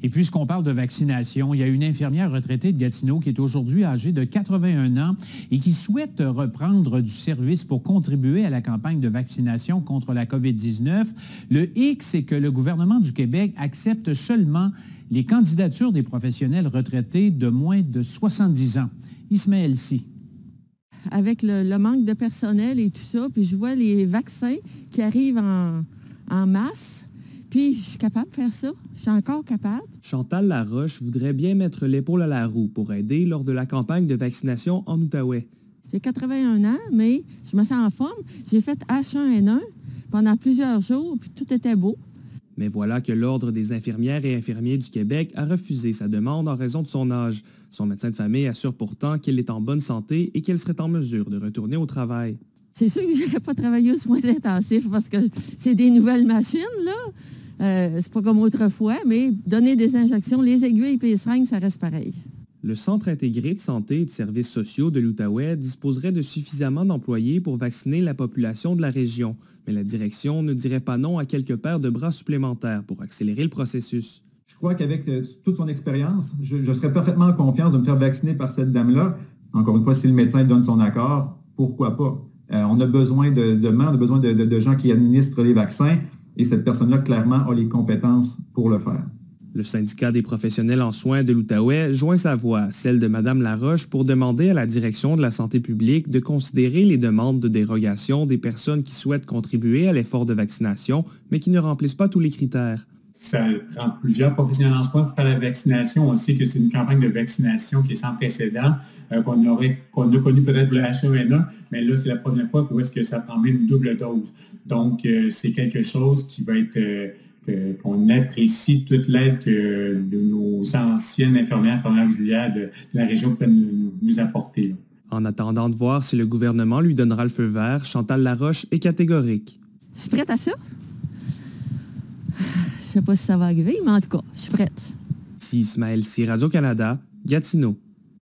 Et puisqu'on parle de vaccination, il y a une infirmière retraitée de Gatineau qui est aujourd'hui âgée de 81 ans et qui souhaite reprendre du service pour contribuer à la campagne de vaccination contre la COVID-19. Le hic, c'est que le gouvernement du Québec accepte seulement les candidatures des professionnels retraités de moins de 70 ans. Ismaël Sy. Avec le manque de personnel et tout ça, puis je vois les vaccins qui arrivent en masse, puis je suis capable de faire ça. Je suis encore capable. Chantal Laroche voudrait bien mettre l'épaule à la roue pour aider lors de la campagne de vaccination en Outaouais. J'ai 81 ans, mais je me sens en forme. J'ai fait H1N1 pendant plusieurs jours, puis tout était beau. Mais voilà que l'Ordre des infirmières et infirmiers du Québec a refusé sa demande en raison de son âge. Son médecin de famille assure pourtant qu'elle est en bonne santé et qu'elle serait en mesure de retourner au travail. C'est sûr que je n'irai pas travailler aux soins intensifs parce que c'est des nouvelles machines, là. C'est pas comme autrefois, mais donner des injections, les aiguilles et les seringues, ça reste pareil. Le Centre intégré de santé et de services sociaux de l'Outaouais disposerait de suffisamment d'employés pour vacciner la population de la région. Mais la direction ne dirait pas non à quelques paires de bras supplémentaires pour accélérer le processus. Je crois qu'avec toute son expérience, je serais parfaitement en confiance de me faire vacciner par cette dame-là. Encore une fois, si le médecin donne son accord, pourquoi pas? On a besoin de mains, on a besoin de gens qui administrent les vaccins et cette personne-là, clairement, a les compétences pour le faire. Le syndicat des professionnels en soins de l'Outaouais joint sa voix à celle de Mme Laroche pour demander à la direction de la santé publique de considérer les demandes de dérogation des personnes qui souhaitent contribuer à l'effort de vaccination, mais qui ne remplissent pas tous les critères. Ça prend plusieurs professionnels en soins pour faire la vaccination. On sait que c'est une campagne de vaccination qui est sans précédent, qu'on a connu peut-être le H1N1, mais là, c'est la première fois où est-ce que ça prend même une double dose. Donc, c'est quelque chose qui va être... qu'on apprécie toute l'aide que de nos anciennes infirmières auxiliaires de la région peuvent nous apporter. Là. En attendant de voir si le gouvernement lui donnera le feu vert, Chantal Laroche est catégorique. Je suis prête à ça. Je ne sais pas si ça va arriver, mais en tout cas, je suis prête. Ici Ismaël Sy, Radio-Canada, Gatineau.